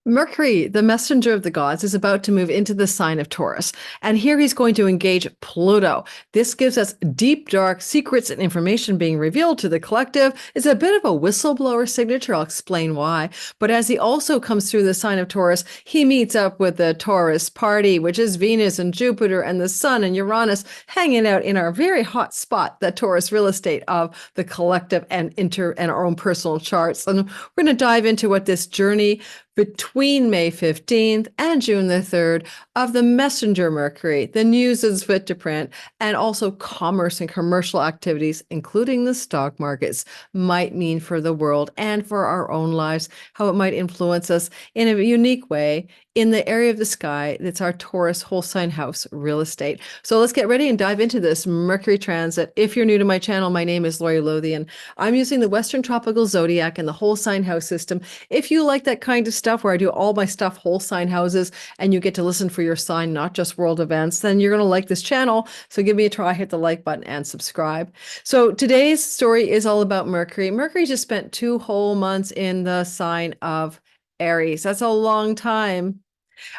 Mercury, the messenger of the gods, is about to move into the sign of Taurus. And here he's going to engage Pluto. This gives us deep, dark secrets and information being revealed to the collective. It's a bit of a whistleblower signature. I'll explain why. But as he also comes through the sign of Taurus, he meets up with the Taurus party, which is Venus and Jupiter and the Sun and Uranus hanging out in our very hot spot, the Taurus real estate of the collective and our own personal charts. And we're going to dive into what this journey between May 15th and June the 3rd of the messenger Mercury, the news is fit to print, and also commerce and commercial activities, including the stock markets, might mean for the world and for our own lives, how it might influence us in a unique way in the area of the sky that's our Taurus whole sign house real estate. So let's get ready and dive into this Mercury transit. If you're new to my channel, my name is Lori Lothian. I'm using the Western Tropical Zodiac and the whole sign house system. If you like that kind of stuff where I do all my stuff whole sign houses and you get to listen for your sign, not just world events, then you're going to like this channel. So give me a try, hit the like button and subscribe. So today's story is all about Mercury. Mercury just spent 2 whole months in the sign of Aries. That's a long time.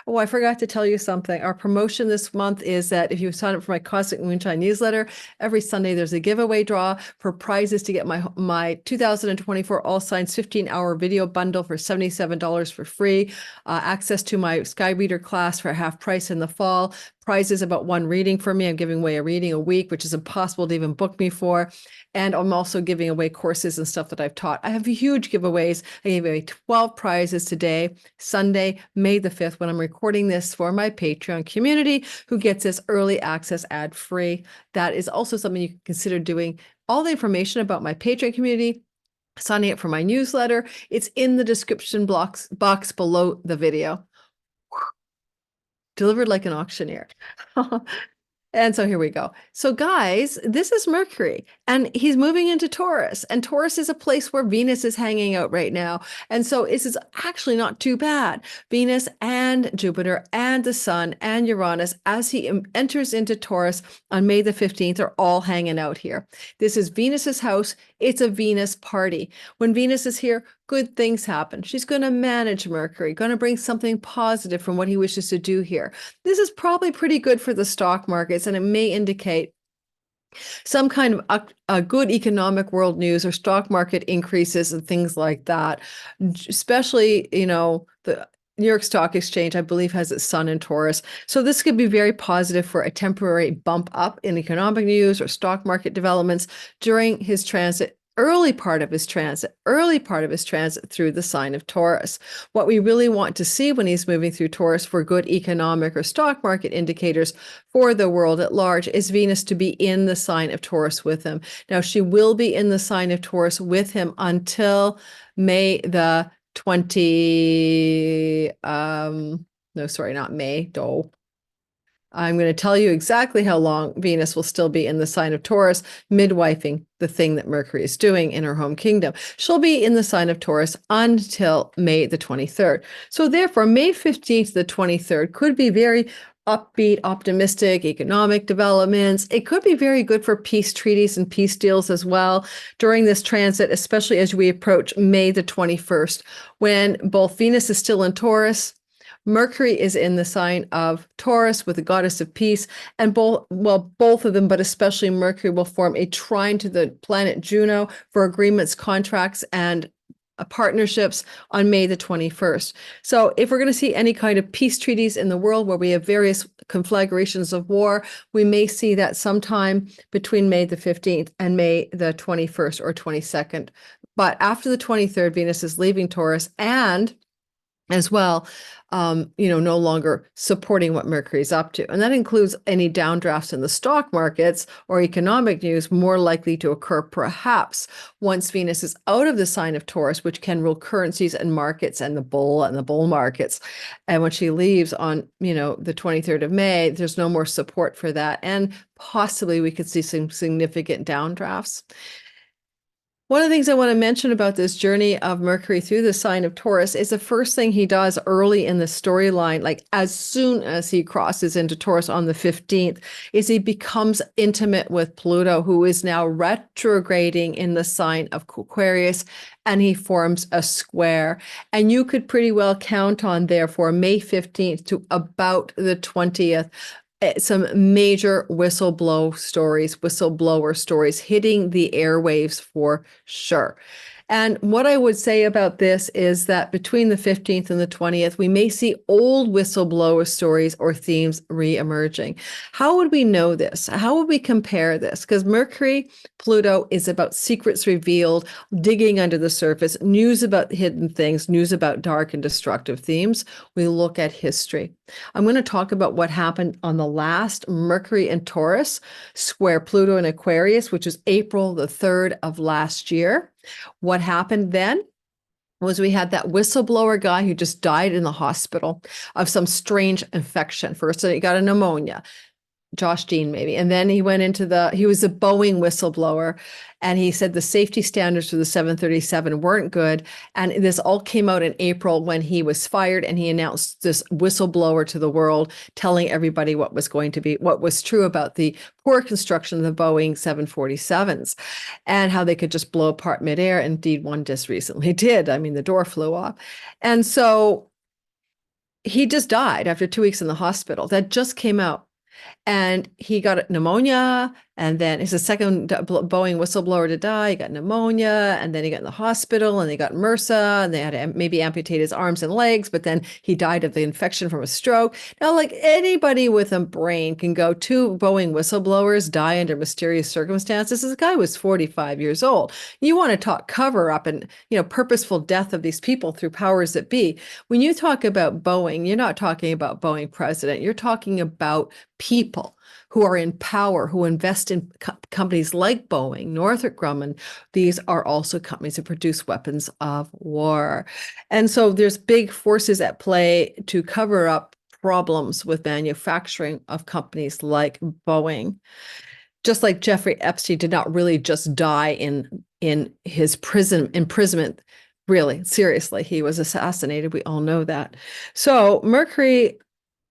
Oh, I forgot to tell you something. Our promotion this month is that if you sign up for my Cosmic Moonshine newsletter, every Sunday there's a giveaway draw for prizes to get my 2024 All Signs 15-hour video bundle for $77 for free, access to my Sky Reader class for half price in the fall, prizes about 1 reading for me. I'm giving away a reading a week, which is impossible to even book me for. And I'm also giving away courses and stuff that I've taught. I have huge giveaways. I gave away 12 prizes today, Sunday, May the 5th, when I'm recording this for my Patreon community, who gets this early access ad-free. That is also something you can consider doing. All the information about my Patreon community, signing up for my newsletter, it's in the description box below the video. Delivered like an auctioneer. And so here we go. So guys, this is Mercury and he's moving into Taurus, and Taurus is a place where Venus is hanging out right now. And so this is actually not too bad. Venus and Jupiter and the Sun and Uranus, as he enters into Taurus on May the 15th, are all hanging out here. This is Venus's house. It's a Venus party. When Venus is here, good things happen. She's going to manage Mercury, going to bring something positive from what he wishes to do here. This is probably pretty good for the stock markets, and it may indicate some kind of a good economic world news or stock market increases and things like that. Especially, the New York Stock Exchange, I believe, has its sun in Taurus. So this could be very positive for a temporary bump up in economic news or stock market developments during his transit. Early part of his transit through the sign of Taurus. What we really want to see when he's moving through Taurus for good economic or stock market indicators for the world at large is Venus to be in the sign of Taurus with him. Now, she will be in the sign of Taurus with him until May the 20, no, sorry, not May, I'm going to tell you exactly how long Venus will still be in the sign of Taurus, midwifing the thing that Mercury is doing in her home kingdom. She'll be in the sign of Taurus until May the 23rd. So therefore, May 15th to the 23rd could be very upbeat, optimistic economic developments. It could be very good for peace treaties and peace deals as well during this transit, especially as we approach May the 21st, when both Venus is still in Taurus, Mercury is in the sign of Taurus with the goddess of peace, and both of them, but especially Mercury, will form a trine to the planet Juno for agreements, contracts, and partnerships on May the 21st. So if we're going to see any kind of peace treaties in the world where we have various conflagrations of war, we may see that sometime between May the 15th and May the 21st or 22nd. But after the 23rd, Venus is leaving Taurus, and as well, no longer supporting what Mercury's up to. And that includes any downdrafts in the stock markets or economic news more likely to occur perhaps once Venus is out of the sign of Taurus, which can rule currencies and markets and the bull markets. And when she leaves on, the 23rd of May, there's no more support for that. And possibly we could see some significant downdrafts. One of the things I want to mention about this journey of Mercury through the sign of Taurus is the first thing he does early in the storyline, like as soon as he crosses into Taurus on the 15th, is he becomes intimate with Pluto, who is now retrograding in the sign of Aquarius, and he forms a square. And you could pretty well count on, therefore, May 15th to about the 20th, some major whistleblower stories hitting the airwaves for sure. And what I would say about this is that between the 15th and the 20th, we may see old whistleblower stories or themes re-emerging. How would we know this? How would we compare this? Because Mercury, Pluto is about secrets revealed, digging under the surface, news about hidden things, news about dark and destructive themes. We look at history. I'm going to talk about what happened on the last Mercury in Taurus, square Pluto in Aquarius, which is April the 3rd of last year. What happened then was we had that whistleblower guy who just died in the hospital of some strange infection. First, he got a pneumonia. Josh Dean, maybe. And then he was a Boeing whistleblower, and he said the safety standards for the 737 weren't good. And this all came out in April when he was fired, and he announced this whistleblower to the world, telling everybody what was true about the poor construction of the Boeing 747s and how they could just blow apart midair. Indeed, one just recently did. I mean, the door flew off. And so he just died after 2 weeks in the hospital. That just came out. And he got pneumonia, and then he's the second Boeing whistleblower to die. He got pneumonia, and then he got in the hospital, and they got MRSA, and they had to maybe amputate his arms and legs, but then he died of the infection from a stroke. Now, like anybody with a brain can go, 2 Boeing whistleblowers die under mysterious circumstances. This guy was 45 years old. You want to talk cover up and, purposeful death of these people through powers that be. When you talk about Boeing, you're not talking about Boeing president. You're talking about people who are in power, who invest in companies like Boeing, Northrop Grumman. These are also companies that produce weapons of war. And so there's big forces at play to cover up problems with manufacturing of companies like Boeing. Just like Jeffrey Epstein did not really just die in his imprisonment. Really, seriously, he was assassinated. We all know that. So Mercury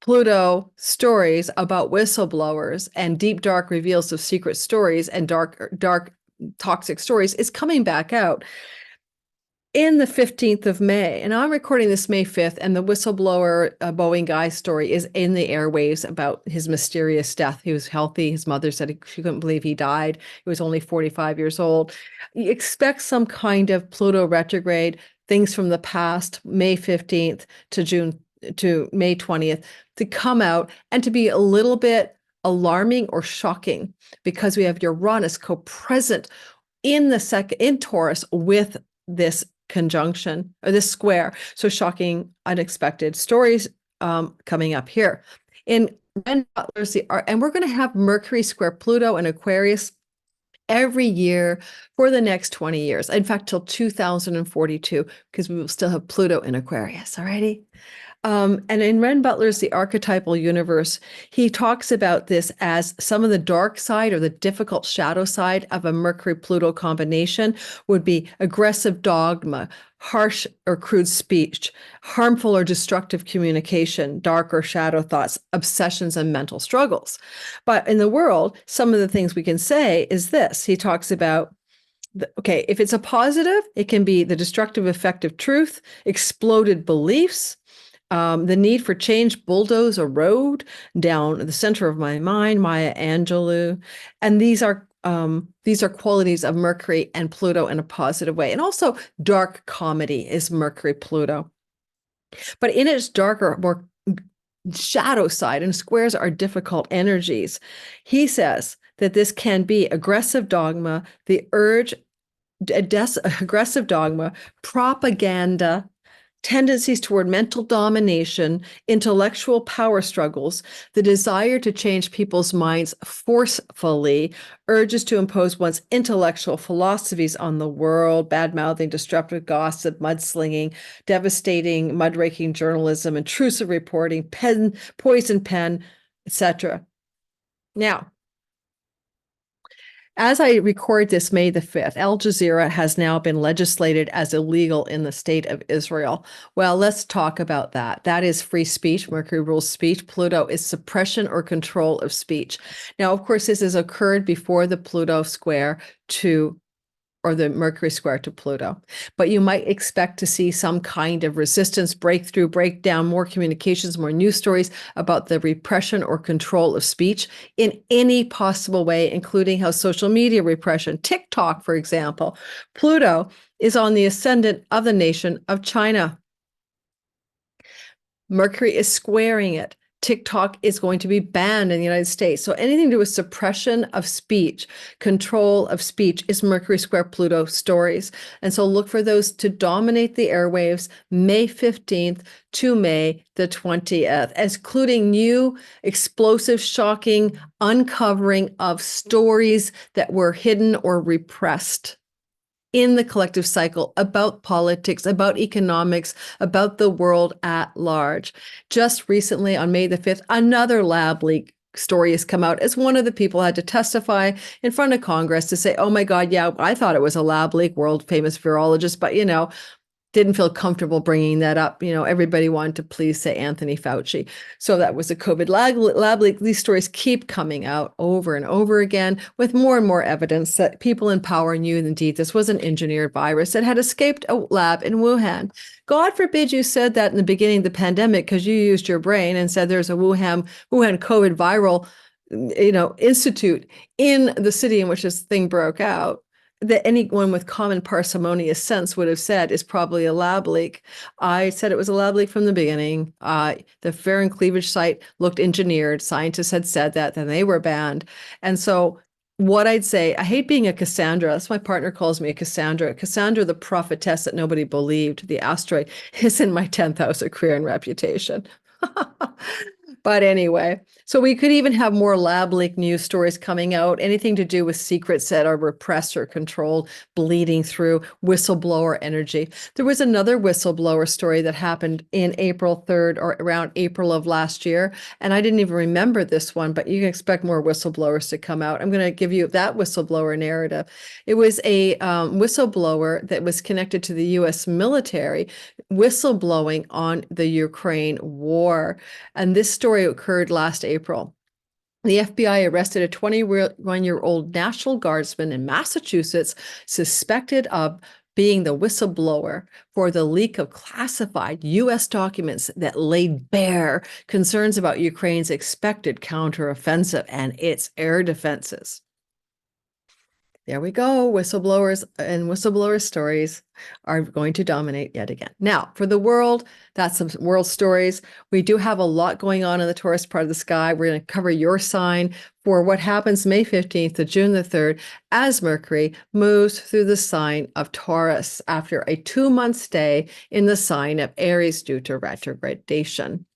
Pluto stories about whistleblowers and deep, dark reveals of secret stories and dark, toxic stories is coming back out in the 15th of May. And I'm recording this May 5th, and the whistleblower Boeing guy story is in the airwaves about his mysterious death. He was healthy. His mother said she couldn't believe he died. He was only 45 years old. You expect some kind of Pluto retrograde, things from the past, May 15th to May 20th, to come out and to be a little bit alarming or shocking, because we have Uranus co-present in Taurus with this conjunction or this square. So shocking, unexpected stories coming up here. In Renn Butler's and we're going to have Mercury square Pluto and Aquarius every year for the next 20 years. In fact, till 2042, because we will still have Pluto in Aquarius. All righty. And in Renn Butler's The Archetypal Universe, he talks about this as some of the dark side or the difficult shadow side of a Mercury-Pluto combination would be aggressive dogma, harsh or crude speech, harmful or destructive communication, dark or shadow thoughts, obsessions, and mental struggles. But in the world, some of the things we can say is this. He talks about, okay, if it's a positive, it can be the destructive effect of truth, exploded beliefs, the need for change, bulldoze a road down the center of my mind, Maya Angelou. And these are qualities of Mercury and Pluto in a positive way. And also dark comedy is Mercury Pluto. But in its darker, more shadow side, and squares are difficult energies, he says that this can be aggressive dogma, aggressive dogma, propaganda, tendencies toward mental domination, intellectual power struggles, the desire to change people's minds forcefully, urges to impose one's intellectual philosophies on the world, bad-mouthing, disruptive gossip, mudslinging, devastating, mudraking journalism, intrusive reporting, poison pen, etc. Now, as I record this May the 5th, Al Jazeera has now been legislated as illegal in the state of Israel. Well, let's talk about that. That is free speech. Mercury rules speech. Pluto is suppression or control of speech. Now, of course, this has occurred before the Pluto square to or the Mercury square to Pluto. But you might expect to see some kind of resistance, breakthrough, breakdown, more communications, more news stories about the repression or control of speech in any possible way, including how social media repression, TikTok, for example. Pluto is on the ascendant of the nation of China. Mercury is squaring it. TikTok is going to be banned in the United States. So anything to do with suppression of speech, control of speech is Mercury square Pluto stories. And so look for those to dominate the airwaves May 15th to May the 20th, including new, explosive, shocking uncovering of stories that were hidden or repressed in the collective cycle about politics, about economics, about the world at large. Just recently on May the 5th, another lab leak story has come out as one of the people had to testify in front of Congress to say, oh my God, yeah, I thought it was a lab leak, world famous virologist, but didn't feel comfortable bringing that up. Everybody wanted to please say Anthony Fauci. So that was a COVID lab leak. These stories keep coming out over and over again with more and more evidence that people in power knew indeed this was an engineered virus that had escaped a lab in Wuhan. God forbid you said that in the beginning of the pandemic because you used your brain and said there's a Wuhan COVID viral, institute in the city in which this thing broke out, that anyone with common parsimonious sense would have said is probably a lab leak. I said it was a lab leak from the beginning. The fair and cleavage site looked engineered. Scientists had said that, then they were banned. And so what I'd say, I hate being a Cassandra. That's my partner calls me a Cassandra. Cassandra, the prophetess that nobody believed, the asteroid, is in my 10th house of career and reputation. But anyway, so we could even have more lab leak news stories coming out, anything to do with secrets that are repressed or controlled, bleeding through, whistleblower energy. There was another whistleblower story that happened in April 3rd or around April of last year. And I didn't even remember this one, but you can expect more whistleblowers to come out. I'm going to give you that whistleblower narrative. It was a whistleblower that was connected to the US military, whistleblowing on the Ukraine war. And this story occurred last April. The FBI arrested a 21-year-old National Guardsman in Massachusetts, suspected of being the whistleblower for the leak of classified U.S. documents that laid bare concerns about Ukraine's expected counteroffensive and its air defenses. There we go. Whistleblowers and whistleblower stories are going to dominate yet again. Now, for the world, that's some world stories. We do have a lot going on in the Taurus part of the sky. We're going to cover your sign for what happens May 15th to June the 3rd as Mercury moves through the sign of Taurus after a 2-month stay in the sign of Aries due to retrogradation.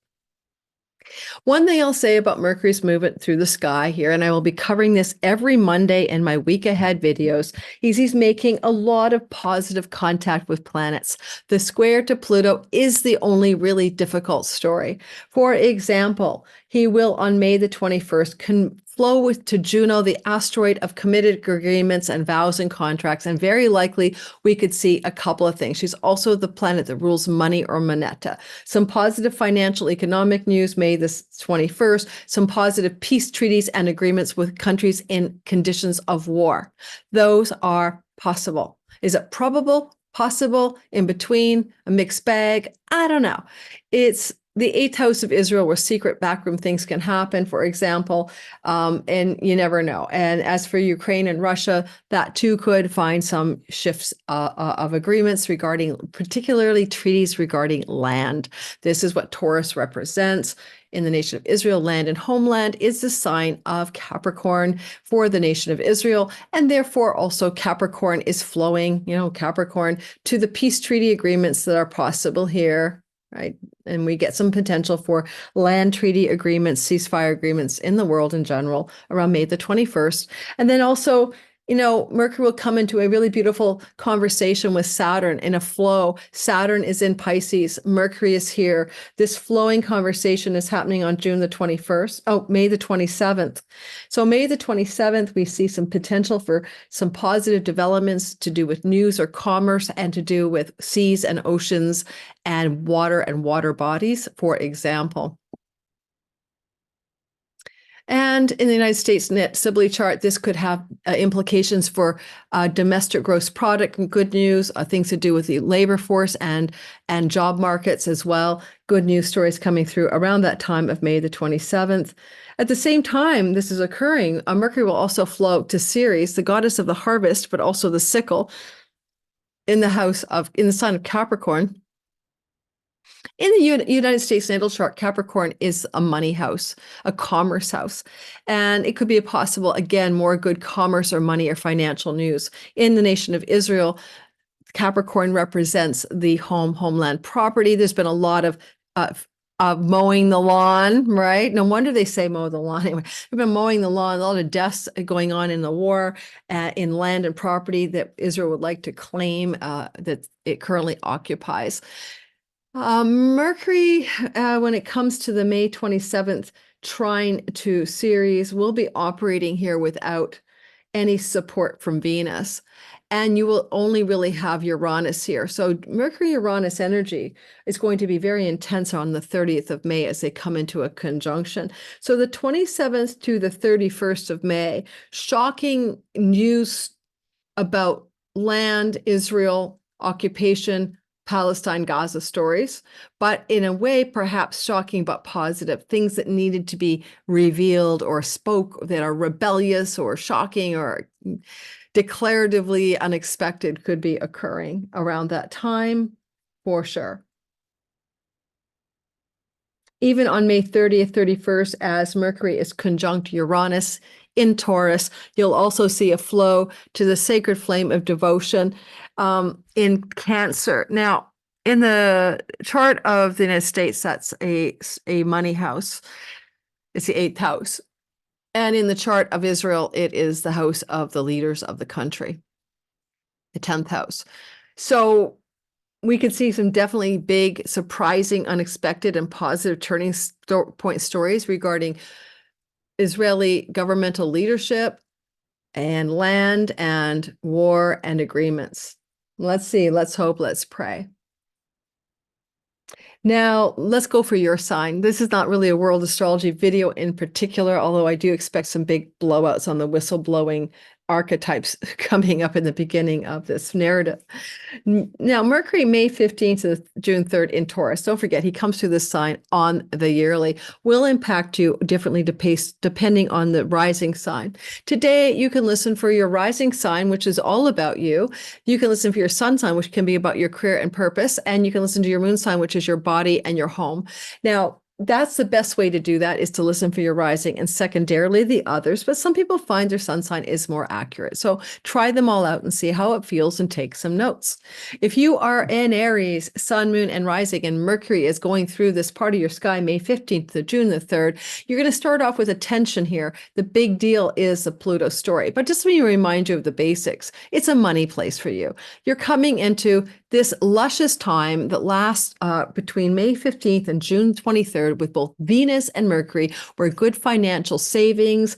One thing I'll say about Mercury's movement through the sky here, and I will be covering this every Monday in my week ahead videos, is he's making a lot of positive contact with planets. The square to Pluto is the only really difficult story. For example, he will on May the 21st flow to Juno, the asteroid of committed agreements and vows and contracts, and very likely we could see a couple of things. She's also the planet that rules money or moneta. Some positive financial economic news May the 21st, some positive peace treaties and agreements with countries in conditions of war. Those are possible. Is it probable? Possible? In between? A mixed bag? I don't know. It's the 8th house of Israel, where secret backroom things can happen, for example, and you never know. And as for Ukraine and Russia, that too could find some shifts of agreements regarding, particularly treaties regarding land. This is what Taurus represents. In the nation of Israel, land and homeland is the sign of Capricorn for the nation of Israel. And therefore also Capricorn is flowing, Capricorn to the peace treaty agreements that are possible here. Right. And we get some potential for land treaty agreements, ceasefire agreements in the world in general around May the 21st. And then also Mercury will come into a really beautiful conversation with Saturn in a flow. Saturn is in Pisces. Mercury is here. This flowing conversation is happening on June the 21st. Oh, May the 27th. So May the 27th, we see some potential for some positive developments to do with news or commerce and to do with seas and oceans and water bodies, for example. And in the United States net Sibley chart, this could have implications for domestic gross product and good news, things to do with the labor force and job markets as well. Good news stories coming through around that time of May the 27th. At the same time this is occurring, Mercury will also flow to Ceres, the goddess of the harvest, but also the sickle, in the sign of Capricorn. In the United States natal chart, Capricorn is a money house, a commerce house, and it could be a possible, again, more good commerce or money or financial news. In the nation of Israel, Capricorn represents the homeland property. There's been a lot of mowing the lawn, right? No wonder they say mow the lawn. Anyway, they've been mowing the lawn, a lot of deaths going on in the war in land and property that Israel would like to claim that it currently occupies. Mercury, when it comes to the May 27th trine to Ceres, will be operating here without any support from Venus. And you will only really have Uranus here. So Mercury-Uranus energy is going to be very intense on the 30th of May as they come into a conjunction. So the 27th to the 31st of May, shocking news about land, Israel, occupation, Palestine, Gaza stories, but in a way, perhaps shocking but positive, things that needed to be revealed or spoke that are rebellious or shocking or declaratively unexpected could be occurring around that time, for sure. Even on May 30th, 31st, as Mercury is conjunct Uranus in Taurus, you'll also see a flow to the sacred flame of devotion in Cancer. Now, in the chart of the United States, that's a money house. It's the 8th house. And in the chart of Israel, it is the house of the leaders of the country, the 10th house. So we could see some definitely big, surprising, unexpected, and positive turning point stories regarding Israeli governmental leadership and land and war and agreements. Let's see, let's hope, let's pray. Now, let's go for your sign. This is not really a world astrology video in particular, although I do expect some big blowouts on the whistleblowing archetypes coming up in the beginning of this narrative. Now, Mercury, May 15th to June 3rd in Taurus, don't forget, he comes through this sign on the yearly, will impact you differently depending on the rising sign. Today, you can listen for your rising sign, which is all about you. You can listen for your sun sign, which can be about your career and purpose, and you can listen to your moon sign, which is your body and your home. Now, that's the best way to do that, is to listen for your rising and secondarily the others. But some people find their sun sign is more accurate. So try them all out and see how it feels and take some notes. If you are in Aries, sun, moon, and rising, and Mercury is going through this part of your sky, May 15th to June the 3rd, you're going to start off with a tension here. The big deal is the Pluto story. But just let me remind you of the basics. It's a money place for you. You're coming into this luscious time that lasts between May 15th and June 23rd with both Venus and Mercury, where good financial savings,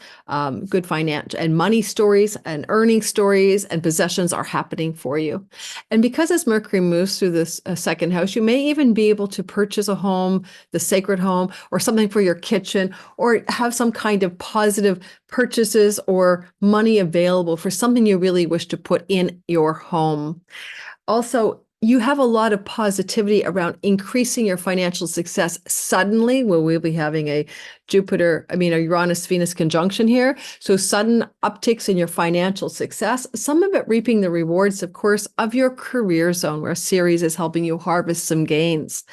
good financial and money stories and earning stories and possessions are happening for you. And because as Mercury moves through this second house, you may even be able to purchase a home, the sacred home, or something for your kitchen, or have some kind of positive purchases or money available for something you really wish to put in your home. Also, you have a lot of positivity around increasing your financial success suddenly. We'll be having a Uranus-Venus conjunction here. So sudden upticks in your financial success, some of it reaping the rewards, of course, of your career zone, where Ceres is helping you harvest some gains.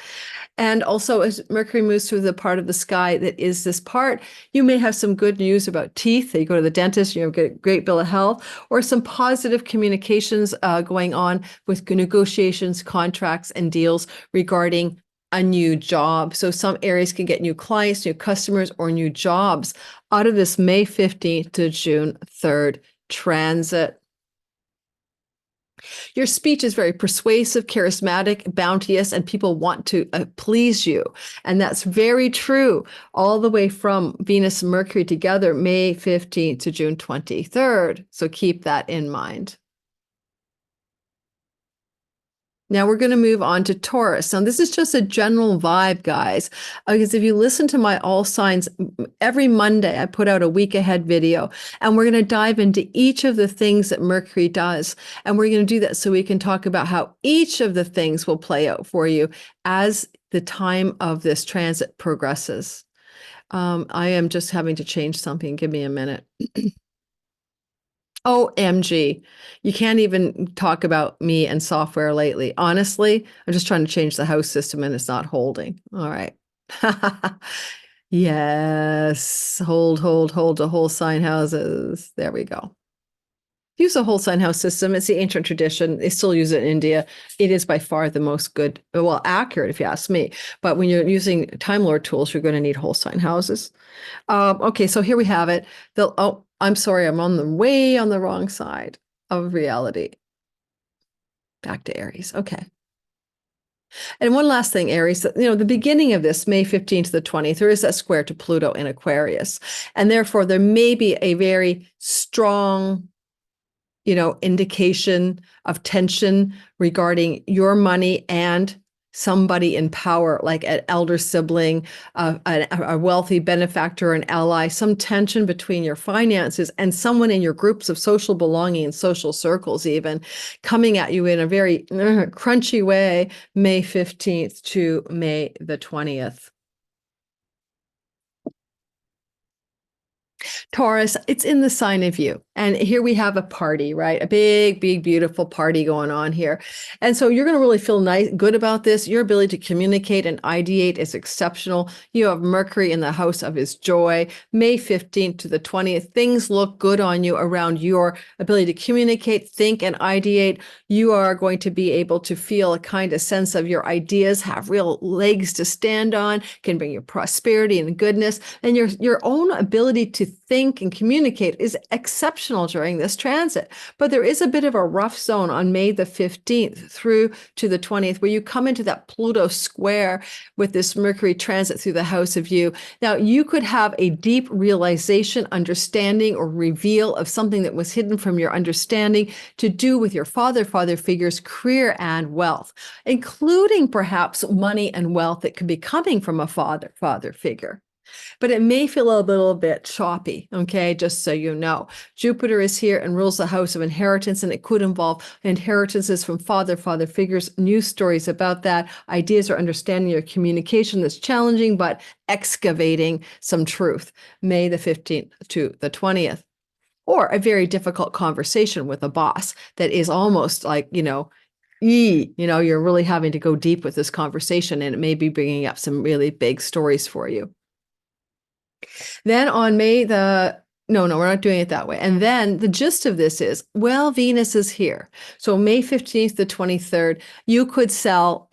And also, as Mercury moves through the part of the sky that is this part, you may have some good news about teeth. You go to the dentist, you get a great bill of health, or some positive communications going on with negotiations, contracts, and deals regarding a new job. So some areas can get new clients, new customers, or new jobs out of this May 15th to June 3rd transit. Your speech is very persuasive, charismatic, bounteous, and people want to please you. And that's very true all the way from Venus and Mercury together, May 15th to June 23rd. So keep that in mind. Now we're going to move on to Taurus. Now this is just a general vibe, guys, because if you listen to my all signs, every Monday I put out a week ahead video, and we're going to dive into each of the things that Mercury does. And we're going to do that so we can talk about how each of the things will play out for you as the time of this transit progresses. I am just having to change something. Give me a minute. OMG. You can't even talk about me and software lately. Honestly, I'm just trying to change the house system and it's not holding. All right. Yes. Hold the whole sign houses. There we go. Use a whole sign house system. It's the ancient tradition. They still use it in India. It is by far the most good, well, accurate if you ask me. But when you're using Time Lord tools, you're going to need whole sign houses. Okay, so here we have it. I'm sorry, I'm on the wrong side of reality. Back to Aries. Okay. And one last thing, Aries, the beginning of this, May 15th to the 20th, there is that square to Pluto in Aquarius. And therefore, there may be a very strong indication of tension regarding your money and somebody in power, like an elder sibling, a wealthy benefactor, an ally, some tension between your finances and someone in your groups of social belonging and social circles even coming at you in a very crunchy way, May 15th to May the 20th. Taurus, it's in the sign of you. And here we have a party, right? A big, big, beautiful party going on here. And so you're going to really feel good about this. Your ability to communicate and ideate is exceptional. You have Mercury in the house of his joy. May 15th to the 20th, things look good on you around your ability to communicate, think, and ideate. You are going to be able to feel a kind of sense of your ideas have real legs to stand on, can bring you prosperity and goodness. And your own ability to think and communicate is exceptional during this transit. But there is a bit of a rough zone on May the 15th through to the 20th, where you come into that Pluto square with this Mercury transit through the house of you. Now, you could have a deep realization, understanding, or reveal of something that was hidden from your understanding to do with your father figure's career and wealth, including perhaps money and wealth that could be coming from a father figure. But it may feel a little bit choppy, okay, just so you know. Jupiter is here and rules the house of inheritance, and it could involve inheritances from father figures, news stories about that, ideas or understanding or communication that's challenging, but excavating some truth, May the 15th to the 20th. Or a very difficult conversation with a boss that is almost like, you're really having to go deep with this conversation, and it may be bringing up some really big stories for you. Then on no, we're not doing it that way. And then the gist of this is, well, Venus is here. So May 15th to 23rd, you could sell,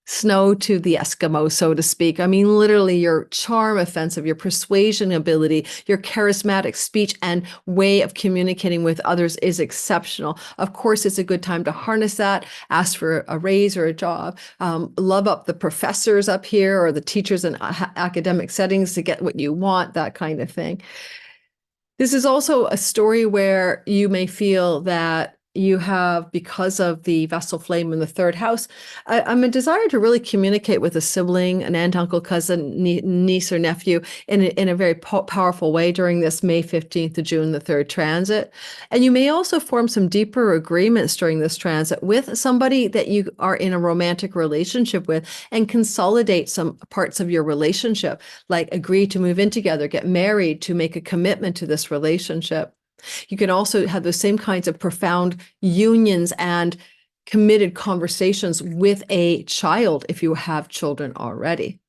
snow to the Eskimos, so to speak. I mean, literally your charm offensive, your persuasion ability, your charismatic speech and way of communicating with others is exceptional. Of course, it's a good time to harness that, ask for a raise or a job, love up the professors up here or the teachers in academic settings to get what you want, that kind of thing. This is also a story where you may feel that you have, because of the vessel flame in the third house, a desire to really communicate with a sibling, an aunt, uncle, cousin, niece, or nephew in a very powerful way during this May 15th to June the 3rd transit. And you may also form some deeper agreements during this transit with somebody that you are in a romantic relationship with and consolidate some parts of your relationship, like agree to move in together, get married, to make a commitment to this relationship. You can also have the same kinds of profound unions and committed conversations with a child if you have children already.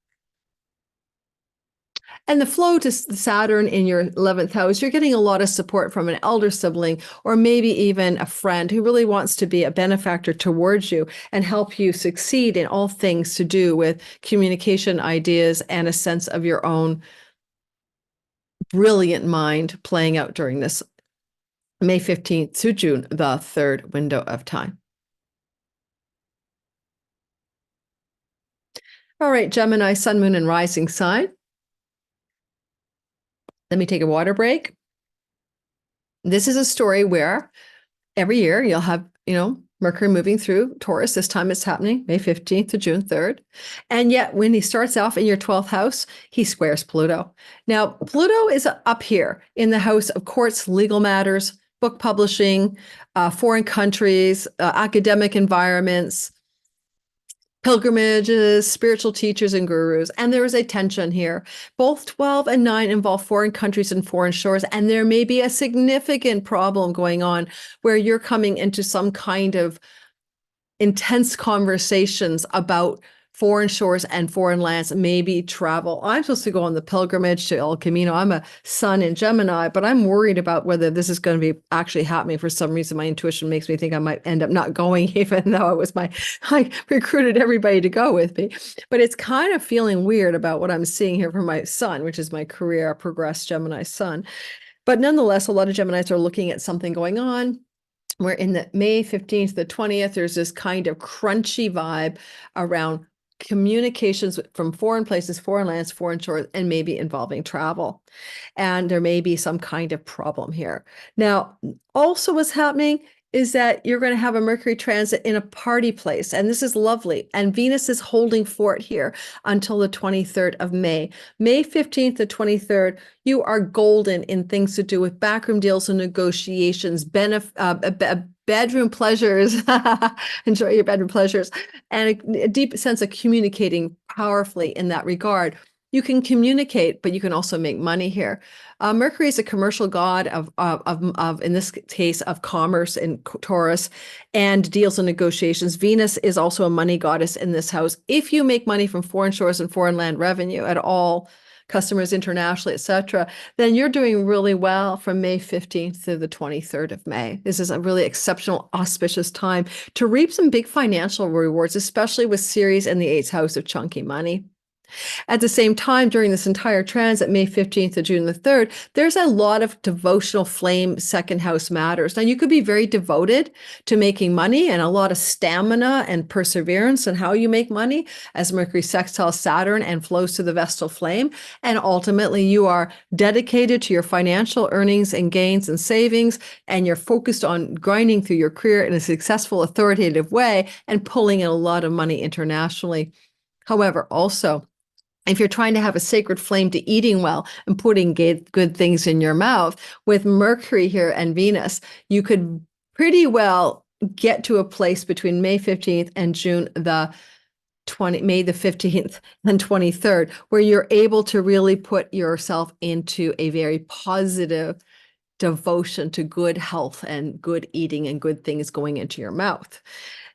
And the flow to Saturn in your 11th house, you're getting a lot of support from an elder sibling or maybe even a friend who really wants to be a benefactor towards you and help you succeed in all things to do with communication, ideas, and a sense of your own brilliant mind playing out during this May 15th to June, the third window of time. All right, Gemini, sun, moon, and rising sign. Let me take a water break. This is a story where every year you'll have, Mercury moving through Taurus. This time it's happening May 15th to June 3rd. And yet when he starts off in your 12th house, he squares Pluto. Now, Pluto is up here in the house of courts, legal matters, book publishing, foreign countries, academic environments, pilgrimages, spiritual teachers, and gurus. And there is a tension here. Both 12 and 9 involve foreign countries and foreign shores, and there may be a significant problem going on where you're coming into some kind of intense conversations about foreign shores and foreign lands, maybe travel. I'm supposed to go on the pilgrimage to El Camino. I'm a sun in Gemini, but I'm worried about whether this is going to be actually happening. For some reason, my intuition makes me think I might end up not going, even though I recruited everybody to go with me. But it's kind of feeling weird about what I'm seeing here for my sun, which is my career progressed Gemini sun. But nonetheless, a lot of Geminis are looking at something going on. We're in the May 15th to the 20th. There's this kind of crunchy vibe around communications from foreign places, foreign lands, foreign shores, and maybe involving travel. And there may be some kind of problem here. Now, also what's happening is that you're going to have a Mercury transit in a party place, and this is lovely. And Venus is holding fort here until the 23rd of May. May 15th to 23rd, you are golden in things to do with backroom deals and negotiations, bedroom pleasures, enjoy your bedroom pleasures, and a deep sense of communicating powerfully in that regard. You can communicate, but you can also make money here. Mercury is a commercial god of in this case, of commerce in Taurus and deals and negotiations. Venus is also a money goddess in this house. If you make money from foreign shores and foreign land revenue at all, customers internationally, etc., then you're doing really well from May 15th to the 23rd of May. This is a really exceptional, auspicious time to reap some big financial rewards, especially with Ceres and the 8th house of chunky money. At the same time, during this entire transit, May 15th to June the 3rd, there's a lot of devotional flame second house matters. Now, you could be very devoted to making money and a lot of stamina and perseverance in how you make money as Mercury sextiles Saturn and flows to the Vestal flame. And ultimately, you are dedicated to your financial earnings and gains and savings, and you're focused on grinding through your career in a successful, authoritative way and pulling in a lot of money internationally. However, also, if you're trying to have a sacred flame to eating well and putting good things in your mouth, with Mercury here and Venus, you could pretty well get to a place between May 15th and May the 15th and 23rd, where you're able to really put yourself into a very positive devotion to good health and good eating and good things going into your mouth.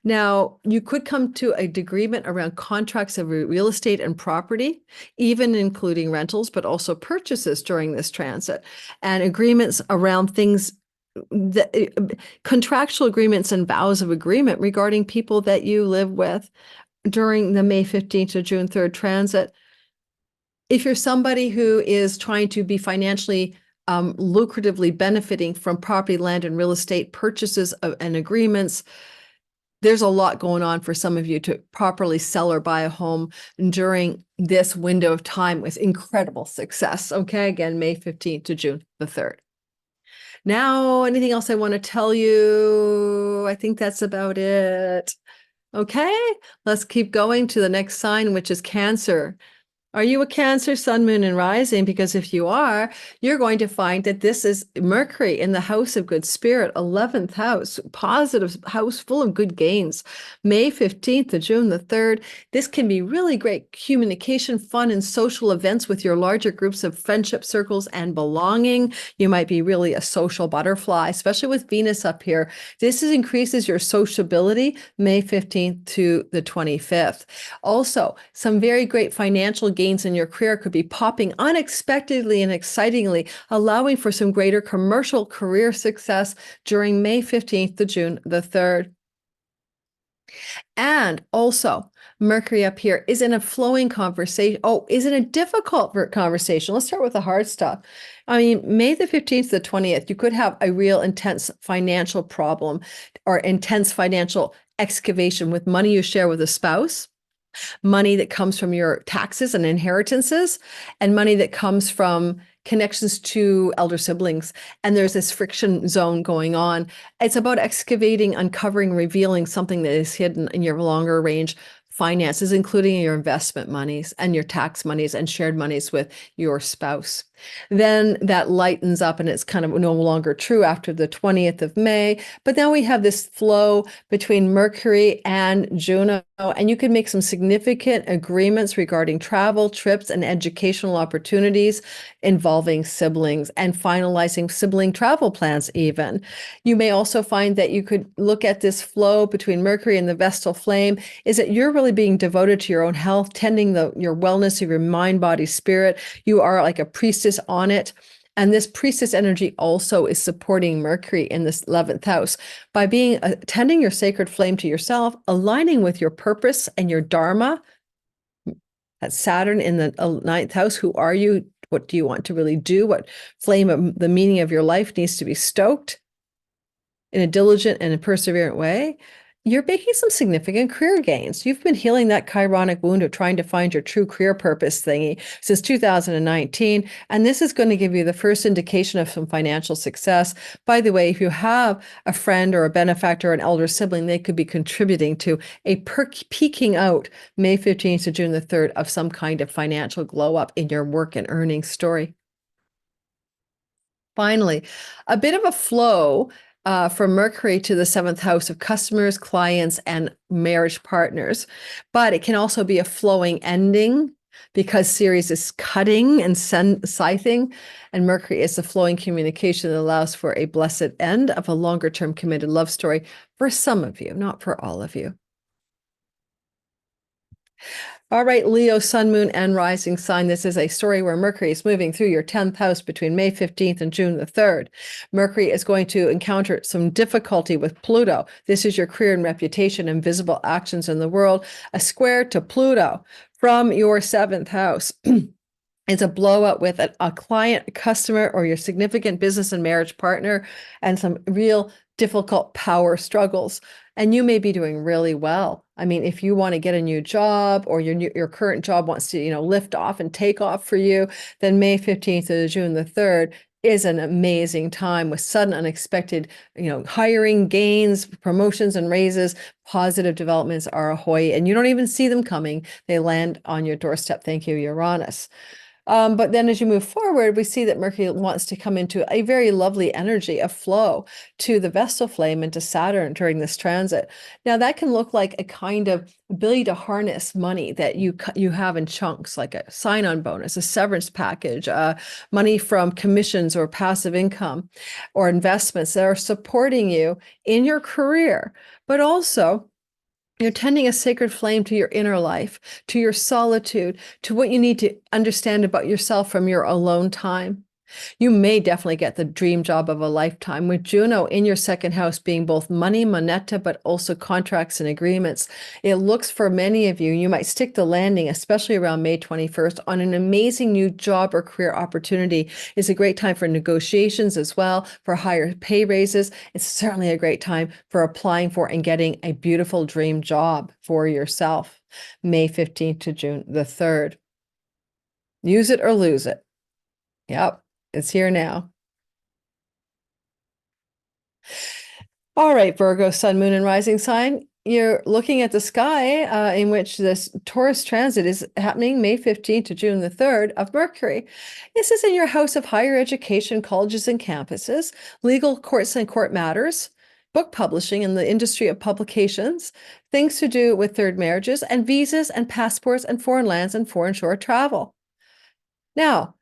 Now, you could come to an agreement around contracts of real estate and property, even including rentals, but also purchases during this transit, and agreements around things, contractual agreements and vows of agreement regarding people that you live with during the May 15th to June 3rd transit. If you're somebody who is trying to be financially lucratively benefiting from property, land, and real estate purchases and agreements, there's a lot going on for some of you to properly sell or buy a home during this window of time with incredible success. Okay, again, May 15th to June the 3rd. Now, anything else I want to tell you? I think that's about it. Okay, let's keep going to the next sign, which is Cancer. Are you a Cancer, sun, moon, and rising? Because if you are, you're going to find that this is Mercury in the house of good spirit, 11th house, positive house full of good gains. May 15th to June the 3rd. This can be really great communication, fun, and social events with your larger groups of friendship circles and belonging. You might be really a social butterfly, especially with Venus up here. This increases your sociability, May 15th to the 25th. Also, some very great financial gains in your career could be popping unexpectedly and excitingly, allowing for some greater commercial career success during May 15th to June the 3rd. And also, Mercury up here is in a flowing conversation. Oh, is in a difficult conversation. Let's start with the hard stuff. I mean, May the 15th to the 20th, you could have a real intense financial problem or intense financial excavation with money you share with a spouse, money that comes from your taxes and inheritances, and money that comes from connections to elder siblings. And there's this friction zone going on. It's about excavating, uncovering, revealing something that is hidden in your longer range finances, including your investment monies and your tax monies and shared monies with your spouse. Then that lightens up and it's kind of no longer true after the 20th of May. But now we have this flow between Mercury and Juno, and you can make some significant agreements regarding travel, trips, and educational opportunities involving siblings and finalizing sibling travel plans even. You may also find that you could look at this flow between Mercury and the Vestal flame is that you're really being devoted to your own health, tending your wellness of your mind, body, spirit. You are like a priestess on it. And this priestess energy also is supporting Mercury in this 11th house by being tending your sacred flame to yourself, aligning with your purpose and your dharma. That's Saturn in the 9th house. Who are you? What do you want to really do? What flame of the meaning of your life needs to be stoked in a diligent and a perseverant way? You're making some significant career gains. You've been healing that chironic wound of trying to find your true career purpose thingy since 2019. And this is going to give you the first indication of some financial success. By the way, if you have a friend or a benefactor or an elder sibling, they could be contributing to a peaking out May 15th to June the 3rd of some kind of financial glow up in your work and earnings story. Finally, a bit of a flow from Mercury to the 7th house of customers, clients, and marriage partners. But it can also be a flowing ending because Ceres is cutting and scything, and Mercury is the flowing communication that allows for a blessed end of a longer-term committed love story for some of you, not for all of you. All right, Leo, sun, moon, and rising sign. This is a story where Mercury is moving through your 10th house between May 15th and June the 3rd. Mercury is going to encounter some difficulty with Pluto. This is your career and reputation and visible actions in the world. A square to Pluto from your 7th house. It's a blowout with a client, a customer, or your significant business and marriage partner, and some real difficult power struggles. And you may be doing really well. I mean, if you want to get a new job or your current job wants to, lift off and take off for you, then May 15th to June the 3rd is an amazing time with sudden unexpected, hiring gains, promotions and raises. Positive developments are ahoy, and you don't even see them coming. They land on your doorstep. Thank you, Uranus. But then as you move forward, we see that Mercury wants to come into a very lovely energy of flow to the Vestal flame and to Saturn during this transit. Now that can look like a kind of ability to harness money that you have in chunks, like a sign-on bonus, a severance package, money from commissions or passive income or investments that are supporting you in your career, but also you're tending a sacred flame to your inner life, to your solitude, to what you need to understand about yourself from your alone time. You may definitely get the dream job of a lifetime with Juno in your 2nd house being both money, moneta, but also contracts and agreements. It looks for many of you might stick the landing, especially around May 21st, on an amazing new job or career opportunity. It's a great time for negotiations as well, for higher pay raises. It's certainly a great time for applying for and getting a beautiful dream job for yourself. May 15th to June the 3rd. Use it or lose it. Yep. It's here now. All right, Virgo, sun, moon, and rising sign. You're looking at the sky in which this Taurus transit is happening May 15th to June the 3rd of Mercury. This is in your house of higher education, colleges and campuses, legal courts and court matters, book publishing and the industry of publications, things to do with third marriages, and visas and passports and foreign lands and foreign shore travel. Now,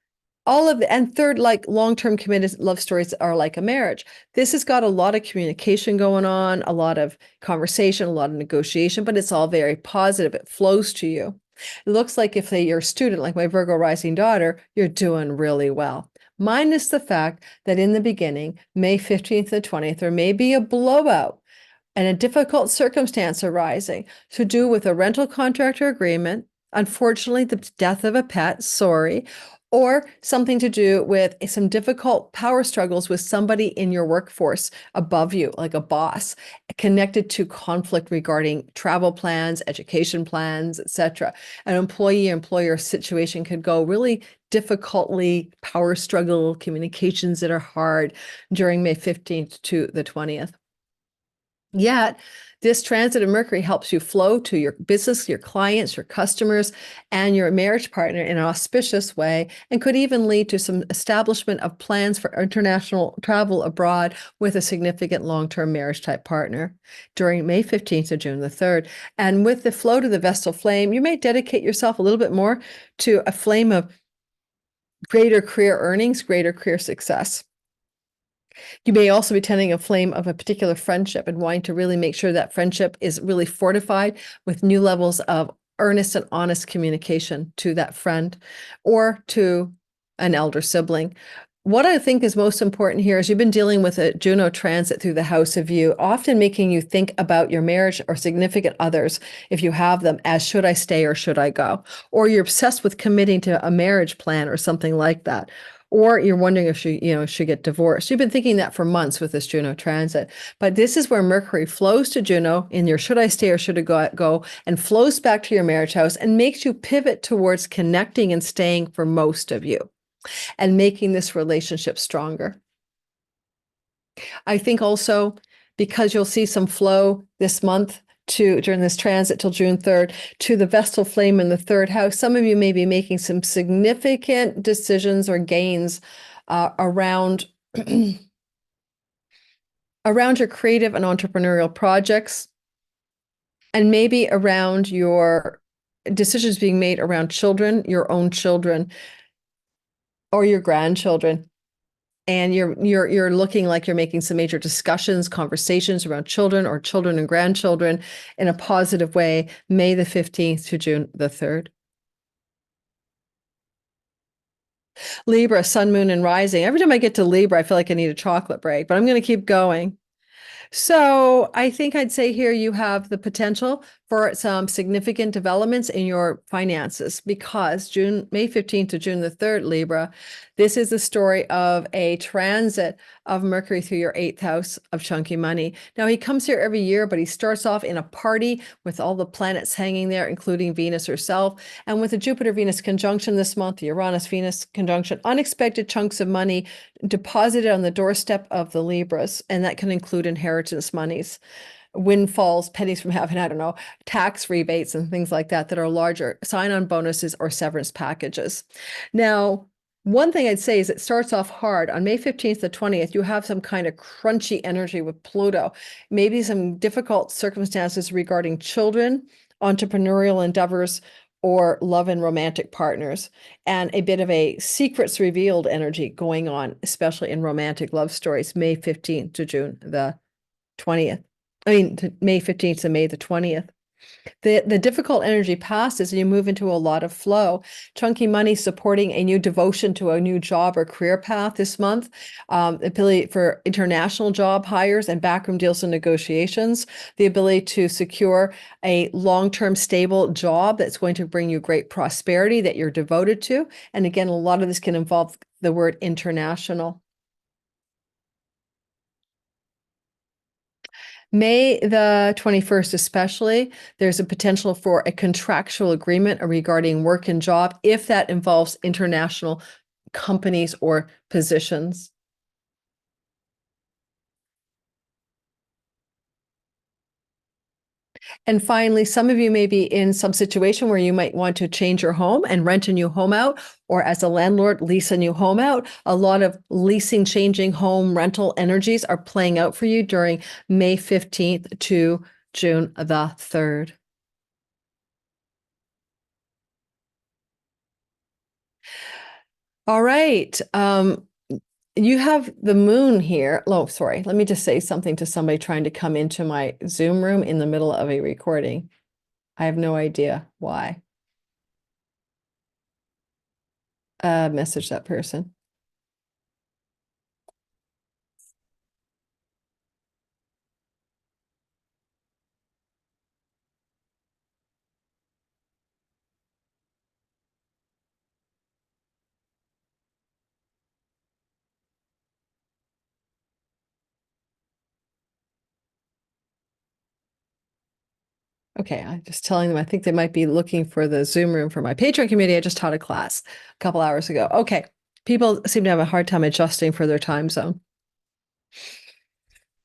third, like long-term committed love stories are like a marriage. This has got a lot of communication going on, a lot of conversation, a lot of negotiation, but it's all very positive. It flows to you. It looks like if you're a student, like my Virgo rising daughter, you're doing really well. Minus the fact that in the beginning, May 15th and 20th, there may be a blowout and a difficult circumstance arising to do with a rental contract or agreement, unfortunately, the death of a pet, sorry, or something to do with some difficult power struggles with somebody in your workforce above you, like a boss, connected to conflict regarding travel plans, education plans, etc. An employee-employer situation could go really difficultly, power struggle, communications that are hard during May 15th to the 20th. Yet, this transit of Mercury helps you flow to your business, your clients, your customers, and your marriage partner in an auspicious way, and could even lead to some establishment of plans for international travel abroad with a significant long-term marriage type partner during May 15th to June the 3rd. And with the flow to the Vestal flame, you may dedicate yourself a little bit more to a flame of greater career earnings, greater career success. You may also be tending a flame of a particular friendship and wanting to really make sure that friendship is really fortified with new levels of earnest and honest communication to that friend or to an elder sibling. What I think is most important here is you've been dealing with a Juno transit through the house of you, often making you think about your marriage or significant others, if you have them, as should I stay or should I go? Or you're obsessed with committing to a marriage plan or something like that. Or you're wondering if she, should get divorced. You've been thinking that for months with this Juno transit. But this is where Mercury flows to Juno in your should I stay or should I go, and flows back to your marriage house and makes you pivot towards connecting and staying for most of you and making this relationship stronger. I think also because you'll see some flow this month during this transit till June 3rd to the Vestal flame in the third house, some of you may be making some significant decisions or gains around around your creative and entrepreneurial projects, and maybe around your decisions being made around children, your own children, or your grandchildren. And you're looking like you're making some major discussions, conversations around children or children and grandchildren in a positive way, May the 15th to June the 3rd. Libra, sun, moon, and rising. Every time I get to Libra, I feel like I need a chocolate break, but I'm going to keep going. So I think I'd say here you have the potential for some significant developments in your finances because May 15th to June the 3rd, Libra, this is the story of a transit of Mercury through your 8th house of chunky money. Now he comes here every year, but he starts off in a party with all the planets hanging there, including Venus herself. And with the Jupiter-Venus conjunction this month, the Uranus-Venus conjunction, unexpected chunks of money deposited on the doorstep of the Libras, and that can include inheritance monies, windfalls, pennies from heaven, I don't know, tax rebates and things like that are larger, sign-on bonuses or severance packages. Now, one thing I'd say is it starts off hard. On May 15th to 20th, you have some kind of crunchy energy with Pluto, maybe some difficult circumstances regarding children, entrepreneurial endeavors, or love and romantic partners, and a bit of a secrets revealed energy going on, especially in romantic love stories, May 15th to June the 20th. May 15th to May the 20th. The difficult energy passes and you move into a lot of flow. Chunky money supporting a new devotion to a new job or career path this month. Ability for international job hires and backroom deals and negotiations. The ability to secure a long-term stable job that's going to bring you great prosperity that you're devoted to. And again, a lot of this can involve the word international. May the 21st especially, there's a potential for a contractual agreement regarding work and job if that involves international companies or positions. And finally, some of you may be in some situation where you might want to change your home and rent a new home out, or as a landlord, lease a new home out. A lot of leasing, changing home rental energies are playing out for you during May 15th to June the 3rd. All right. You have the moon here. Oh, sorry. Let me just say something to somebody trying to come into my Zoom room in the middle of a recording. I have no idea why. Message that person. Okay, I'm just telling them I think they might be looking for the Zoom room for my Patreon community. I just taught a class a couple hours ago. Okay, people seem to have a hard time adjusting for their time zone.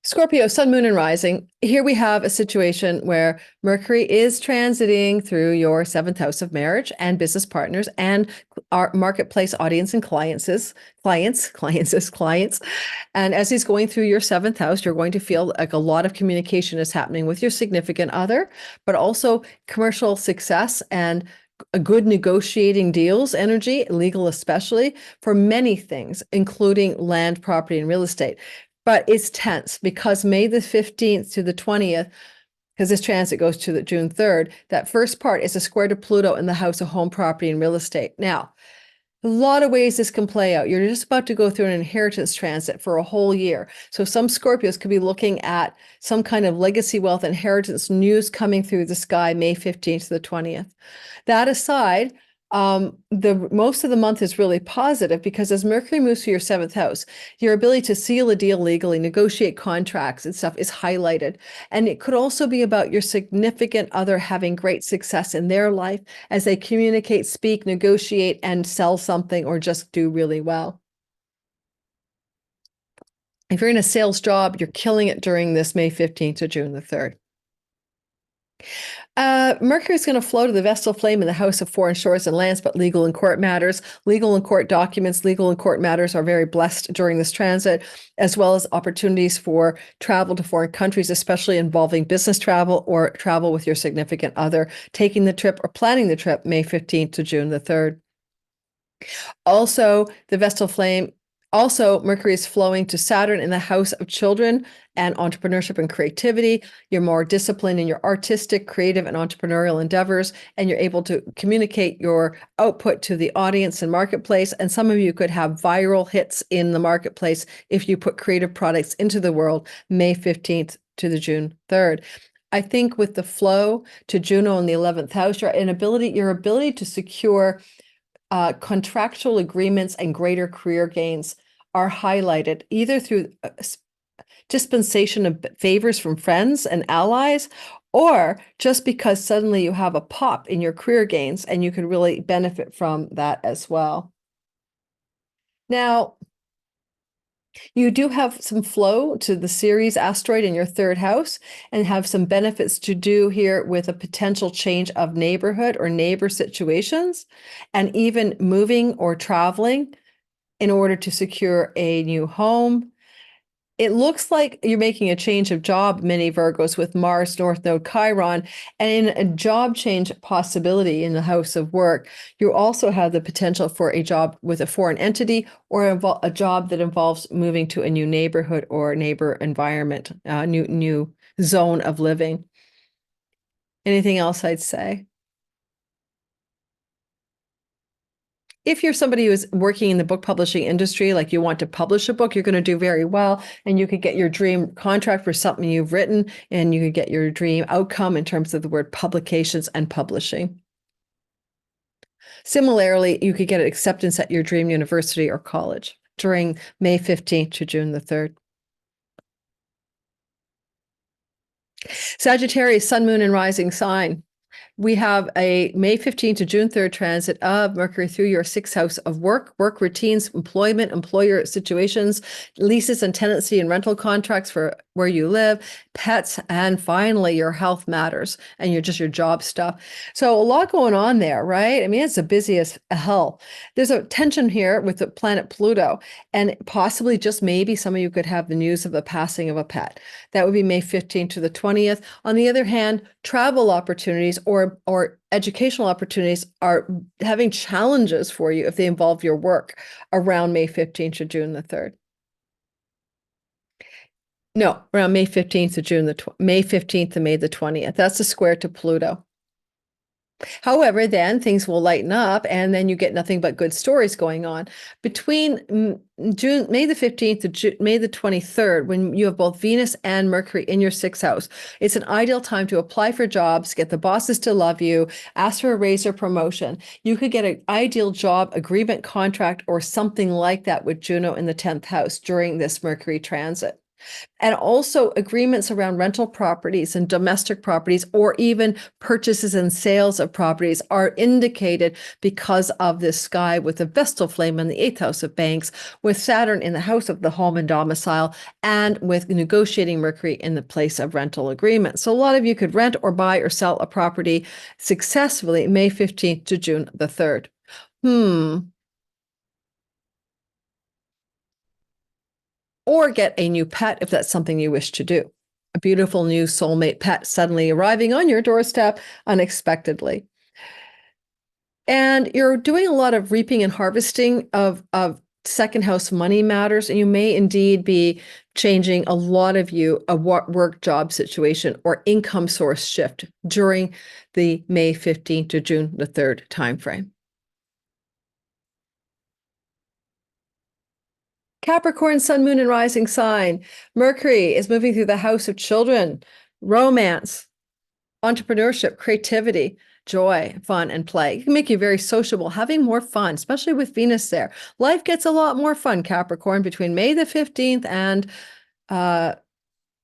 Scorpio, sun, moon, and rising. Here we have a situation where Mercury is transiting through your seventh house of marriage and business partners and our marketplace audience and clients. And as he's going through your seventh house, you're going to feel like a lot of communication is happening with your significant other, but also commercial success and a good negotiating deals energy, legal especially, for many things, including land, property, and real estate. But it's tense because May the 15th to the 20th, because this transit goes to the June 3rd, that first part is a square to Pluto in the house of home, property, and real estate. Now, a lot of ways this can play out. You're just about to go through an inheritance transit for a whole year. So some Scorpios could be looking at some kind of legacy wealth inheritance news coming through the sky May 15th to the 20th. That aside, the most of the month is really positive because as Mercury moves through your seventh house, your ability to seal a deal legally, negotiate contracts and stuff is highlighted. And it could also be about your significant other having great success in their life as they communicate, speak, negotiate, and sell something or just do really well. If you're in a sales job, you're killing it during this May 15th to June the 3rd. Mercury is going to flow to the Vestal flame in the house of foreign shores and lands, but legal and court matters, legal and court documents, legal and court matters are very blessed during this transit, as well as opportunities for travel to foreign countries, especially involving business travel or travel with your significant other, taking the trip or planning the trip May 15th to June the 3rd. Also, the Vestal flame. Also, Mercury is flowing to Saturn in the house of children and entrepreneurship and creativity. You're more disciplined in your artistic, creative, and entrepreneurial endeavors, and you're able to communicate your output to the audience and marketplace. And some of you could have viral hits in the marketplace if you put creative products into the world May 15th to the June 3rd. I think with the flow to Juno in the 11th house, your ability to secure contractual agreements and greater career gains are highlighted either through dispensation of favors from friends and allies, or just because suddenly you have a pop in your career gains and you could really benefit from that as well. Now, you do have some flow to the Ceres asteroid in your third house and have some benefits to do here with a potential change of neighborhood or neighbor situations, and even moving or traveling in order to secure a new home. It looks like you're making a change of job, many Virgos, with Mars, North Node, Chiron, and in a job change possibility in the house of work, you also have the potential for a job with a foreign entity or a job that involves moving to a new neighborhood or neighbor environment, new zone of living. Anything else I'd say? If you're somebody who is working in the book publishing industry, like you want to publish a book, you're going to do very well, and you could get your dream contract for something you've written, and you could get your dream outcome in terms of the word publications and publishing. Similarly, you could get an acceptance at your dream university or college during May 15th to June the 3rd. Sagittarius, sun, moon, and rising sign. We have a May 15th to June 3rd transit of Mercury through your sixth house of work routines, employment, employer situations, leases and tenancy and rental contracts for where you live, pets, and finally your health matters and your job stuff. So a lot going on there, right? I mean, it's the busiest hell. There's a tension here with the planet Pluto, and possibly just maybe some of you could have the news of the passing of a pet. That would be May 15th to the 20th. On the other hand, travel opportunities or educational opportunities are having challenges for you if they involve your work around May 15th to June the 3rd. No, around May 15th to May 15th to May the 20th. That's the square to Pluto. However, then things will lighten up and then you get nothing but good stories going on. Between May the 15th to May the 23rd, when you have both Venus and Mercury in your sixth house, it's an ideal time to apply for jobs, get the bosses to love you, ask for a raise or promotion. You could get an ideal job, agreement, contract, or something like that with Juno in the 10th house during this Mercury transit. And also agreements around rental properties and domestic properties, or even purchases and sales of properties, are indicated because of this sky with the Vestal flame in the 8th house of banks, with Saturn in the house of the home and domicile, and with negotiating Mercury in the place of rental agreements. So a lot of you could rent or buy or sell a property successfully May 15th to June the 3rd. Or get a new pet if that's something you wish to do. A beautiful new soulmate pet suddenly arriving on your doorstep unexpectedly. And you're doing a lot of reaping and harvesting of second house money matters, and you may indeed be changing a lot of you a work job situation or income source shift during the May 15th to June the 3rd timeframe. Capricorn, sun, moon, and rising sign. Mercury is moving through the house of children, romance, entrepreneurship, creativity, joy, fun, and play. It can make you very sociable, having more fun, especially with Venus there. Life gets a lot more fun, Capricorn, between May the 15th and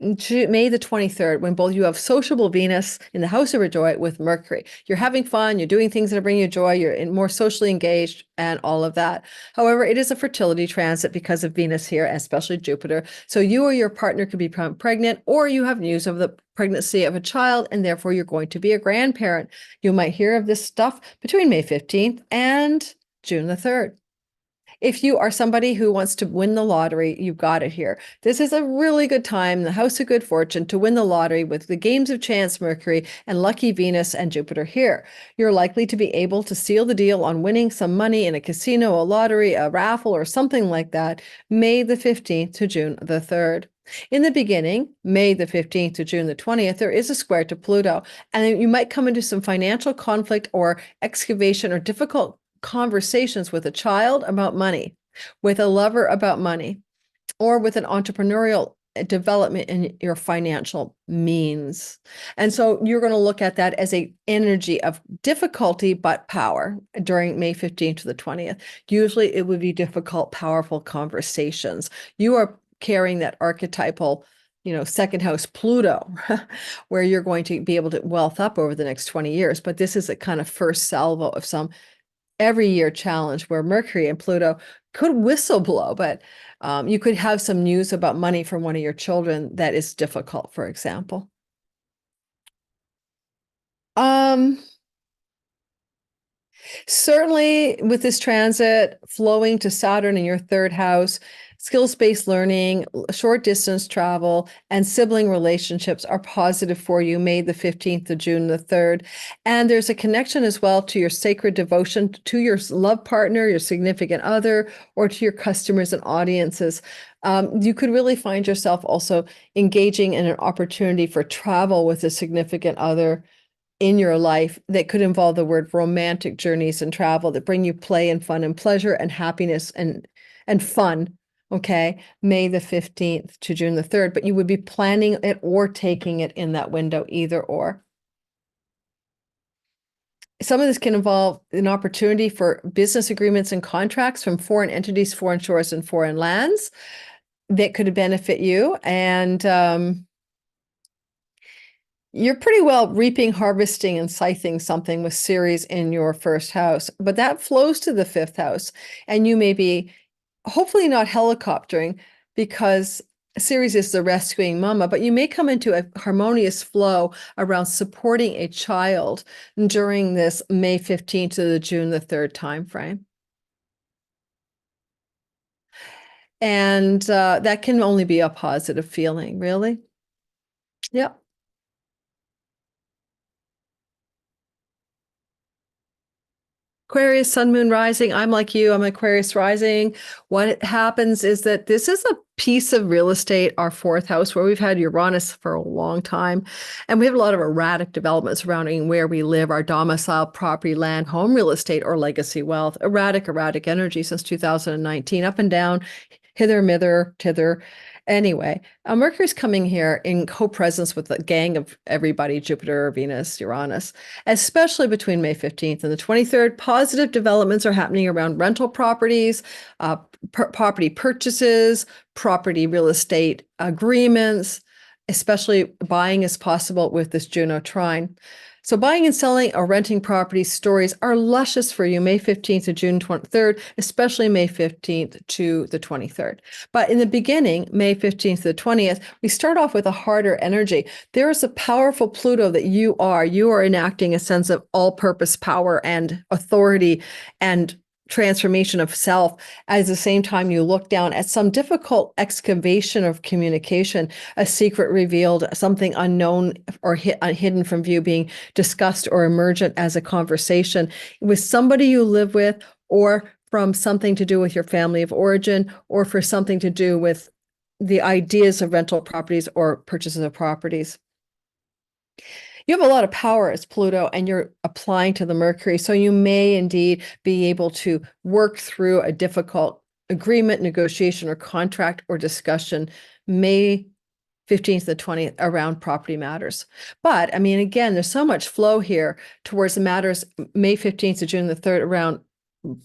May the 23rd, when both you have sociable Venus in the house of joy with Mercury. You're having fun, you're doing things that are bringing you joy, you're more socially engaged and all of that. However, it is a fertility transit because of Venus here, especially Jupiter. So you or your partner could be pregnant, or you have news of the pregnancy of a child, and therefore you're going to be a grandparent. You might hear of this stuff between May 15th and June the 3rd. If you are somebody who wants to win the lottery, you've got it here. This is a really good time, the house of good fortune, to win the lottery with the games of chance Mercury and lucky Venus and Jupiter here. You're likely to be able to seal the deal on winning some money in a casino, a lottery, a raffle, or something like that, May the 15th to June the 3rd. In the beginning, May the 15th to June the 20th, there is a square to Pluto, and you might come into some financial conflict or excavation or difficult conversations with a child about money, with a lover about money, or with an entrepreneurial development in your financial means. And so you're going to look at that as an energy of difficulty but power during May 15th to the 20th. Usually it would be difficult, powerful conversations. You are carrying that archetypal, second house Pluto, where you're going to be able to wealth up over the next 20 years. But this is a kind of first salvo of some every year challenge where Mercury and Pluto could whistleblow, but you could have some news about money from one of your children that is difficult, for example. Certainly with this transit flowing to Saturn in your 3rd house, skills-based learning, short distance travel, and sibling relationships are positive for you May the 15th to June the 3rd. And there's a connection as well to your sacred devotion to your love partner, your significant other, or to your customers and audiences. You could really find yourself also engaging in an opportunity for travel with a significant other in your life that could involve the word romantic journeys and travel that bring you play and fun and pleasure and happiness and fun. Okay, May the 15th to June the 3rd, but you would be planning it or taking it in that window, either or. Some of this can involve an opportunity for business agreements and contracts from foreign entities, foreign shores, and foreign lands that could benefit you. And you're pretty well reaping, harvesting, and scything something with Ceres in your 1st house, but that flows to the 5th house, and you may be hopefully not helicoptering because Ceres is the rescuing mama, but you may come into a harmonious flow around supporting a child during this May 15th to the June the 3rd timeframe. And that can only be a positive feeling, really. Yep. Aquarius, sun, moon, rising. I'm like you, I'm Aquarius rising. What happens is that this is a piece of real estate, our 4th house, where we've had Uranus for a long time. And we have a lot of erratic developments surrounding where we live, our domicile, property, land, home, real estate, or legacy wealth. Erratic energy since 2019, up and down, hither, mither, tither. Anyway, Mercury's coming here in co-presence with the gang of everybody, Jupiter, Venus, Uranus, especially between May 15th and the 23rd. Positive developments are happening around rental properties, property purchases, property real estate agreements, especially buying is possible with this Juno trine. So buying and selling or renting property stories are luscious for you May 15th to June 23rd, especially May 15th to the 23rd. But in the beginning, May 15th to the 20th, we start off with a harder energy. There is a powerful Pluto that you are enacting a sense of all-purpose power and authority and transformation of self. At the same time, you look down at some difficult excavation of communication, a secret revealed, something unknown or hidden from view being discussed or emergent as a conversation with somebody you live with, or from something to do with your family of origin, or for something to do with the ideas of rental properties or purchases of properties. You have a lot of power as Pluto and you're applying to the Mercury. So you may indeed be able to work through a difficult agreement, negotiation, or contract or discussion May 15th to the 20th around property matters. But I mean, again, there's so much flow here towards the matters May 15th to June the 3rd around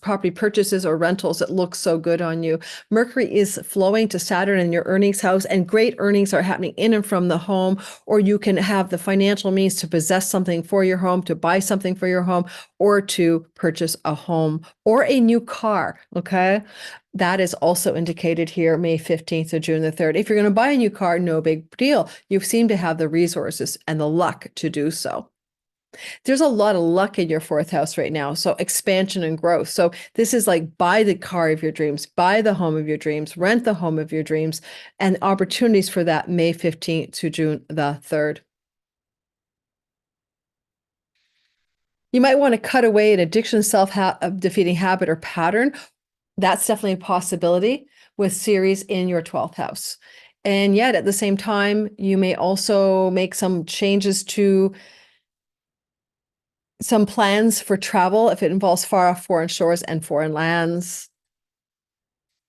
property purchases or rentals that look so good on you. Mercury is flowing to Saturn in your earnings house, and great earnings are happening in and from the home, or you can have the financial means to possess something for your home, to buy something for your home, or to purchase a home or a new car. Okay. That is also indicated here, May 15th to June the 3rd. If you're going to buy a new car, no big deal. You seem to have the resources and the luck to do so. There's a lot of luck in your fourth house right now. So expansion and growth. So this is like buy the car of your dreams, buy the home of your dreams, rent the home of your dreams, and opportunities for that May 15th to June the 3rd. You might want to cut away an addiction, self-defeating habit or pattern. That's definitely a possibility with Ceres in your 12th house. And yet at the same time, you may also make some changes to some plans for travel if it involves far off foreign shores and foreign lands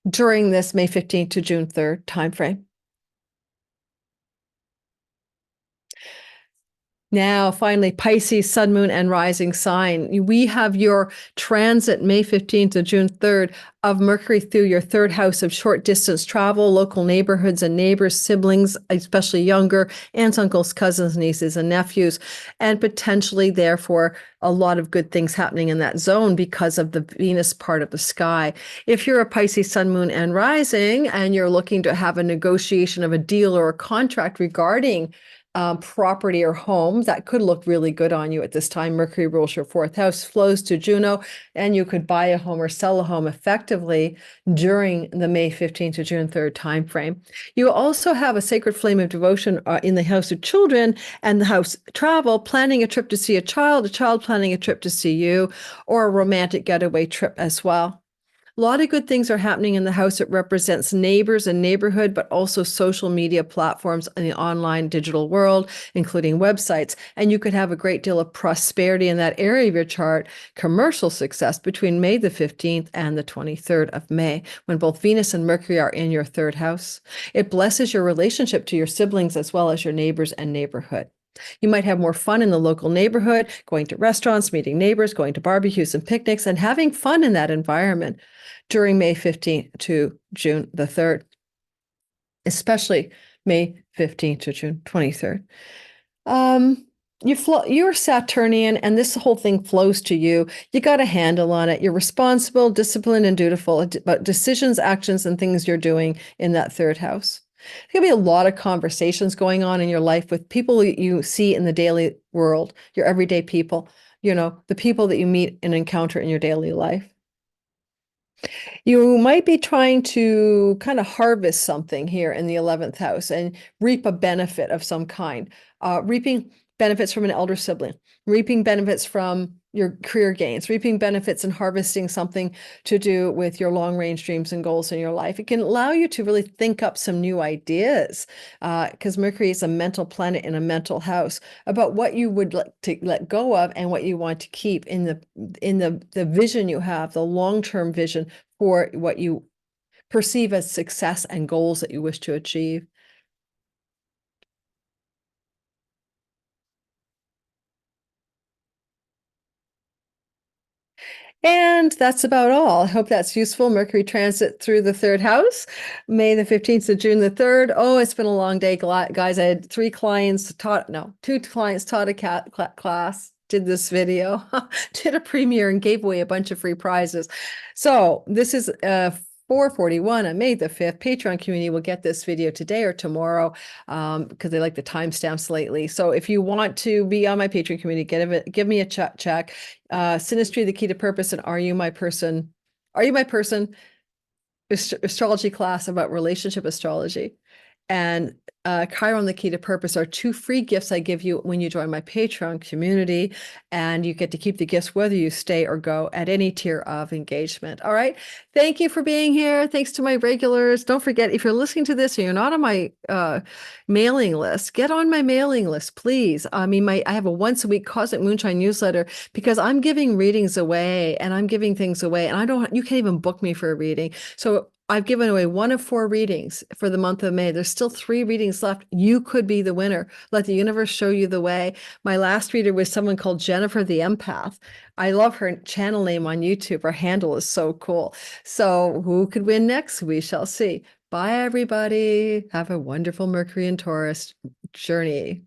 during this May 15th to June 3rd timeframe. Now, finally, Pisces, sun, moon, and rising sign. We have your transit May 15th to June 3rd of Mercury through your third house of short distance travel, local neighborhoods and neighbors, siblings, especially younger, aunts, uncles, cousins, nieces, and nephews, and potentially, therefore, a lot of good things happening in that zone because of the Venus part of the sky. If you're a Pisces, sun, moon, and rising, and you're looking to have a negotiation of a deal or a contract regarding property or home, that could look really good on you at this time. Mercury rules your fourth house, flows to Juno, and you could buy a home or sell a home effectively during the May 15th to June 3rd timeframe. You also have a sacred flame of devotion in the house of children and the house travel, planning a trip to see a child planning a trip to see you, or a romantic getaway trip as well. A lot of good things are happening in the house. It represents neighbors and neighborhood, but also social media platforms in the online digital world, including websites. And you could have a great deal of prosperity in that area of your chart, commercial success between May the 15th and the 23rd of May, when both Venus and Mercury are in your third house. It blesses your relationship to your siblings as well as your neighbors and neighborhood. You might have more fun in the local neighborhood, going to restaurants, meeting neighbors, going to barbecues and picnics, and having fun in that environment during May 15th to June the 3rd, especially May 15th to June 23rd. You're Saturnian, and this whole thing flows to you. You got a handle on it. You're responsible, disciplined, and dutiful about decisions, actions, and things you're doing in that third house. There's going to be a lot of conversations going on in your life with people you see in the daily world, your everyday people, the people that you meet and encounter in your daily life. You might be trying to kind of harvest something here in the 11th house and reap a benefit of some kind, reaping benefits from an elder sibling, reaping benefits from your career gains, reaping benefits and harvesting something to do with your long-range dreams and goals in your life. It can allow you to really think up some new ideas, because Mercury is a mental planet in a mental house, about what you would like to let go of and what you want to keep in the vision you have, the long-term vision for what you perceive as success and goals that you wish to achieve. And that's about all. I hope that's useful. Mercury transit through the third house, May the 15th to June the 3rd. Oh, it's been a long day, guys. I had two clients taught a class, did this video, did a premiere and gave away a bunch of free prizes. So this is 4:41 on May the 5th. Patreon community will get this video today or tomorrow because they like the timestamps lately. So if you want to be on my Patreon community, give me a check. Synastry, the key to purpose, and Are You My Person? Are You My Person? Astrology class about relationship astrology. And Chiron, the key to purpose are two free gifts I give you when you join my Patreon community, and you get to keep the gifts whether you stay or go at any tier of engagement. All right. Thank you for being here. Thanks to my regulars. Don't forget, if you're listening to this and you're not on my mailing list, get on my mailing list, please. I mean, I have a once a week Cosmic Moonshine newsletter because I'm giving readings away and I'm giving things away, and you can't even book me for a reading. So I've given away 1 of 4 readings for the month of May. There's still 3 readings left. You could be the winner. Let the universe show you the way. My last reader was someone called Jennifer the Empath. I love her channel name on YouTube. Her handle is so cool. So who could win next? We shall see. Bye, everybody. Have a wonderful Mercury and Taurus journey.